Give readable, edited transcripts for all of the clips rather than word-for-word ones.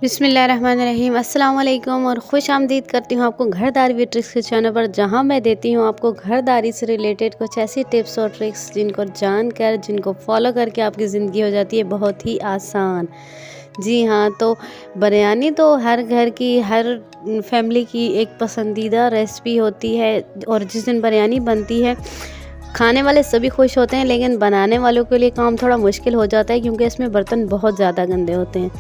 बिस्मिल्लाहिर्रहमानिर्रहीम, अस्सलाम वालेकुम और खुश आमदीद करती हूँ आपको घरदारी वी ट्रिक्स के चैनल पर, जहाँ मैं देती हूँ आपको घरदारी से रिलेटेड कुछ ऐसी टिप्स और ट्रिक्स जिनको जानकर, जिनको फॉलो करके आपकी ज़िंदगी हो जाती है बहुत ही आसान। जी हाँ, तो बिरयानी तो हर घर की, हर फैमिली की एक पसंदीदा रेसिपी होती है और जिस दिन बिरयानी बनती है खाने वाले सभी खुश होते हैं, लेकिन बनाने वालों के लिए काम थोड़ा मुश्किल हो जाता है क्योंकि इसमें बर्तन बहुत ज़्यादा गंदे होते हैं।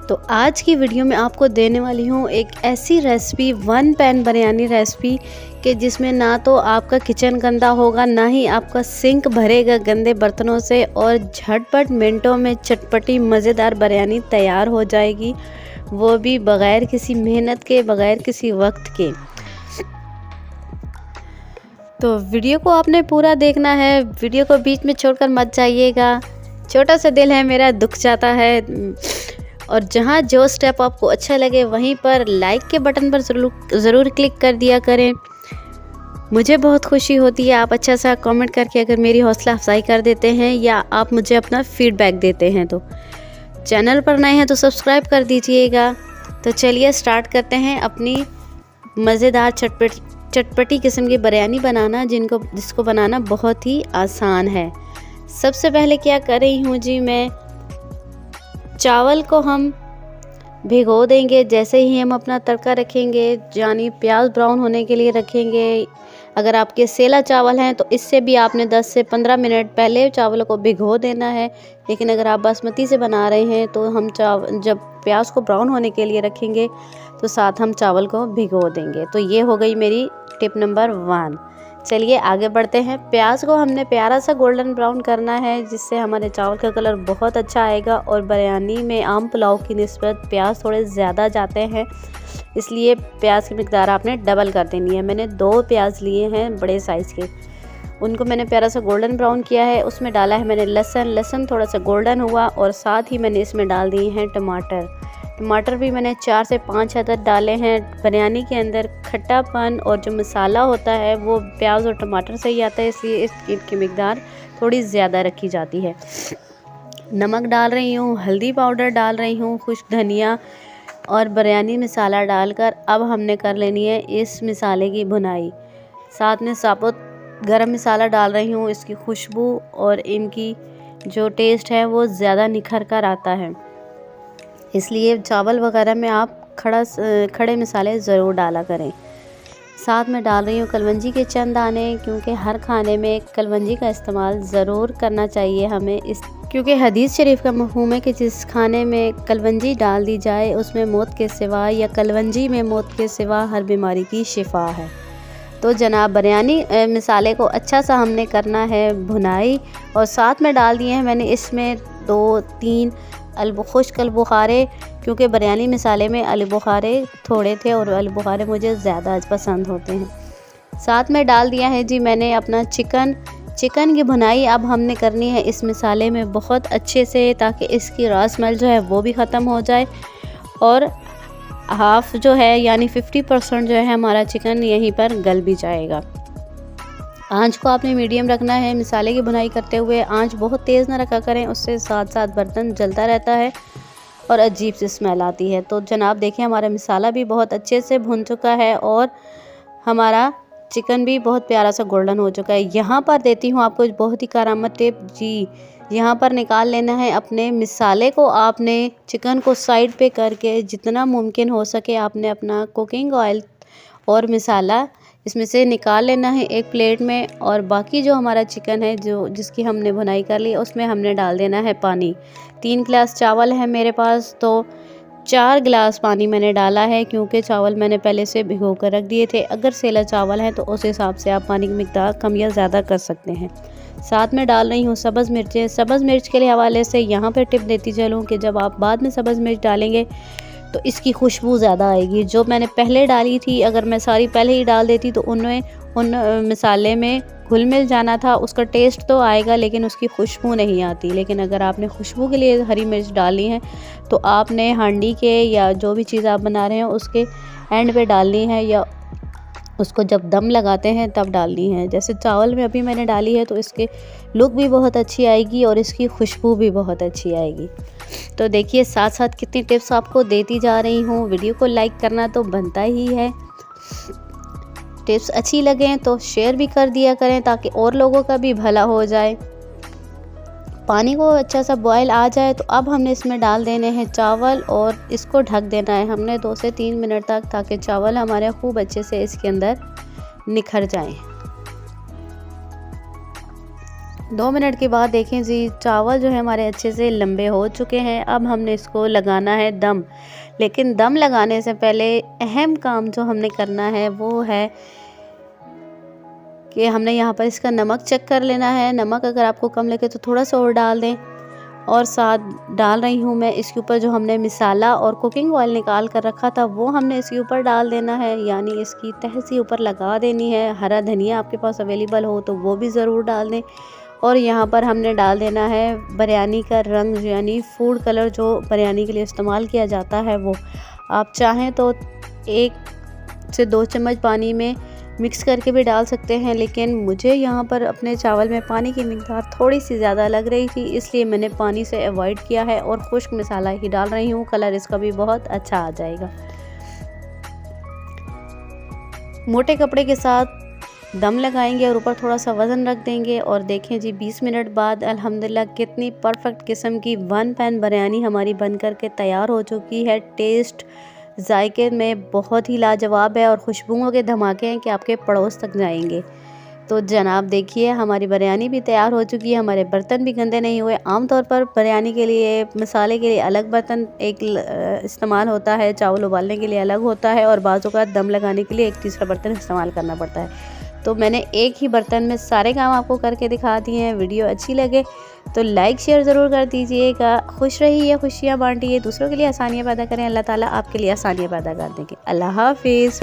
तो आज की वीडियो में आपको देने वाली हूँ एक ऐसी recipe, one pan biryani recipe कि जिसमें ना तो आपका किचन गंदा होगा, ना ही आपका सिंक भरेगा गंदे बर्तनों से, और झटपट मिनटों में चटपटी मज़ेदार बिरयानी तैयार हो जाएगी, वो भी बग़ैर किसी मेहनत के, बग़ैर किसी वक्त के। तो वीडियो को आपने पूरा देखना है, वीडियो को बीच में छोड़कर मत जाइएगा। छोटा सा दिल है मेरा, दुख जाता है। और जहाँ जो स्टेप आपको अच्छा लगे वहीं पर लाइक के बटन पर ज़रूर क्लिक कर दिया करें। मुझे बहुत खुशी होती है आप अच्छा सा कमेंट करके अगर मेरी हौसला अफजाई कर देते हैं या आप मुझे अपना फीडबैक देते हैं। तो चैनल पर नए हैं तो सब्सक्राइब कर दीजिएगा। तो चलिए स्टार्ट करते हैं अपनी मज़ेदार चटपटी किस्म की बिरयानी बनाना, जिसको बनाना बहुत ही आसान है। सबसे पहले क्या कर रही हूँ जी, मैं चावल को हम भिगो देंगे। जैसे ही हम अपना तड़का रखेंगे, यानी प्याज ब्राउन होने के लिए रखेंगे। अगर आपके सेला चावल हैं तो इससे भी आपने 10 से 15 मिनट पहले चावलों को भिगो देना है, लेकिन अगर आप बासमती से बना रहे हैं तो हम जब प्याज को ब्राउन होने के लिए रखेंगे तो साथ हम चावल को भिगो देंगे। तो ये हो गई मेरी टिप नंबर 1। चलिए आगे बढ़ते हैं। प्याज को हमने प्यारा सा गोल्डन ब्राउन करना है, जिससे हमारे चावल का कलर बहुत अच्छा आएगा। और बिरयानी में आम पुलाव की निस्बत प्याज थोड़े ज़्यादा जाते हैं, इसलिए प्याज की मिकदार आपने डबल कर देनी है। मैंने 2 प्याज लिए हैं बड़े साइज़ के, उनको मैंने प्यारा सा गोल्डन ब्राउन किया है। उसमें डाला है मैंने लहसुन थोड़ा सा गोल्डन हुआ, और साथ ही मैंने इसमें डाल दिए हैं टमाटर भी मैंने 4 से 5 अदद डाले हैं। बिरयानी के अंदर खट्टापन और जो मसाला होता है वो प्याज और टमाटर से ही आता है, इसलिए इसकी मिकदार थोड़ी ज़्यादा रखी जाती है। नमक डाल रही हूँ, हल्दी पाउडर डाल रही हूँ, खुश्क धनिया और बिरयानी मसाला डालकर अब हमने कर लेनी है इस मसाले की भुनाई। साथ में साबुत गरम मसाला डाल रही हूँ, इसकी खुशबू और इनकी जो टेस्ट है वो ज़्यादा निखर कर आता है, इसलिए चावल वगैरह में आप खड़े मसाले ज़रूर डाला करें। साथ में डाल रही हूँ कलवंजी के चंद दाने, क्योंकि हर खाने में कलवंजी का इस्तेमाल ज़रूर करना चाहिए हमें, क्योंकि हदीस शरीफ का मफ़हूम है कि जिस खाने में कलवंजी डाल दी जाए उसमें मौत के सिवा, या कलवंजी में मौत के सिवा हर बीमारी की शिफा है। तो जनाब बिरयानी मसाले को अच्छा सा हमने करना है भुनाई, और साथ में डाल दिए हैं मैंने इसमें 2-3 खुश्क अलबुखारे, क्योंकि बिरयानी मसाले में अलबुखारे थोड़े थे और अलबुखारे मुझे ज़्यादा पसंद होते हैं। साथ में डाल दिया है जी मैंने अपना चिकन की भुनाई अब हमने करनी है इस मसाले में बहुत अच्छे से, ताकि इसकी रॉ स्मेल जो है वो भी ख़त्म हो जाए, और हाफ़ जो है यानी 50% जो है हमारा चिकन यहीं पर गल भी जाएगा। आंच को आपने मीडियम रखना है मसाले की भुनाई करते हुए, आंच बहुत तेज़ ना रखा करें, उससे साथ साथ बर्तन जलता रहता है और अजीब सी स्मेल आती है। तो जनाब देखिए हमारा मसाला भी बहुत अच्छे से भुन चुका है और हमारा चिकन भी बहुत प्यारा सा गोल्डन हो चुका है। यहाँ पर देती हूँ आपको बहुत ही कारामत टिप जी, यहाँ पर निकाल लेना है अपने मसाले को। आपने चिकन को साइड पे करके जितना मुमकिन हो सके आपने अपना कुकिंग ऑयल और मसाला इसमें से निकाल लेना है एक प्लेट में, और बाकी जो हमारा चिकन है जिसकी हमने भुनाई कर ली उसमें हमने डाल देना है पानी। 3 गिलास चावल है मेरे पास, तो 4 गिलास पानी मैंने डाला है, क्योंकि चावल मैंने पहले से भिगो कर रख दिए थे। अगर सेला चावल है तो उस हिसाब से आप पानी की मिकदार कम या ज़्यादा कर सकते हैं। साथ में डाल रही हूँ सब्ज़ मिर्चें। सब्ज़ मिर्च के लिए हवाले से यहाँ पर टिप देती चलूँ कि जब आप बाद में सब्ज़ मिर्च डालेंगे तो इसकी खुशबू ज़्यादा आएगी। जो मैंने पहले डाली थी, अगर मैं सारी पहले ही डाल देती तो उन मसाले में घुल मिल जाना था। उसका टेस्ट तो आएगा लेकिन उसकी खुशबू नहीं आती। लेकिन अगर आपने खुशबू के लिए हरी मिर्च डाली है तो आपने हांडी के या जो भी चीज़ आप बना रहे हो उसके एंड पे डालनी है, या उसको जब दम लगाते हैं तब डालनी है। जैसे चावल में अभी मैंने डाली है तो इसके लुक भी बहुत अच्छी आएगी और इसकी खुशबू भी बहुत अच्छी आएगी। तो देखिए साथ साथ कितनी टिप्स आपको देती जा रही हूँ। वीडियो को लाइक करना तो बनता ही है। टिप्स अच्छी लगें तो शेयर भी कर दिया करें ताकि और लोगों का भी भला हो जाए। पानी को अच्छा सा बॉयल आ जाए तो अब हमने इसमें डाल देने हैं चावल और इसको ढक देना है हमने 2 से 3 मिनट तक, ताकि चावल हमारे खूब अच्छे से इसके अंदर निखर जाएं। 2 मिनट के बाद देखें जी चावल जो है हमारे अच्छे से लंबे हो चुके हैं। अब हमने इसको लगाना है दम। लेकिन दम लगाने से पहले अहम काम जो हमने करना है वो है कि हमने यहाँ पर इसका नमक चेक कर लेना है। नमक अगर आपको कम लगे तो थोड़ा सा और डाल दें। और साथ डाल रही हूँ मैं इसके ऊपर जो हमने मिसाला और कुकिंग ऑयल निकाल कर रखा था वो हमने इसके ऊपर डाल देना है, यानी इसकी तह से ऊपर लगा देनी है। हरा धनिया आपके पास अवेलेबल हो तो वो भी ज़रूर डाल दें। और यहाँ पर हमने डाल देना है बिरयानी का रंग, यानी फूड कलर जो बिरयानी के लिए इस्तेमाल किया जाता है वो। आप चाहें तो 1 से 2 चम्मच पानी में मिक्स करके भी डाल सकते हैं, लेकिन मुझे यहाँ पर अपने चावल में पानी की मिकदार थोड़ी सी ज़्यादा लग रही थी, इसलिए मैंने पानी से अवॉइड किया है और खुश्क मसाला ही डाल रही हूँ। कलर इसका भी बहुत अच्छा आ जाएगा। मोटे कपड़े के साथ दम लगाएंगे और ऊपर थोड़ा सा वज़न रख देंगे। और देखें जी 20 मिनट बाद अल्हम्दुलिल्लाह कितनी परफेक्ट किस्म की 1 पैन बिरयानी हमारी बन कर के तैयार हो चुकी है। टेस्ट जायके में बहुत ही लाजवाब है और खुशबुओं के धमाके हैं कि आपके पड़ोस तक जाएंगे। तो जनाब देखिए हमारी बिरयानी भी तैयार हो चुकी है। हमारे बर्तन भी गंदे नहीं हुए। आमतौर पर बिरयानी के लिए मसाले के लिए अलग बर्तन इस्तेमाल होता है, चावल उबालने के लिए अलग होता है और बाज़ औक़ात दम लगाने के लिए एक तीसरा बर्तन इस्तेमाल करना पड़ता है। तो मैंने एक ही बर्तन में सारे काम आपको करके दिखा दिए हैं। वीडियो अच्छी लगे तो लाइक शेयर ज़रूर कर दीजिएगा। खुश रहिए, खुशियाँ बांटिए, दूसरों के लिए आसानियाँ पैदा करें। अल्लाह ताला आपके लिए आसानियाँ पैदा कर देंगे। अल्लाह हाफ़िज़।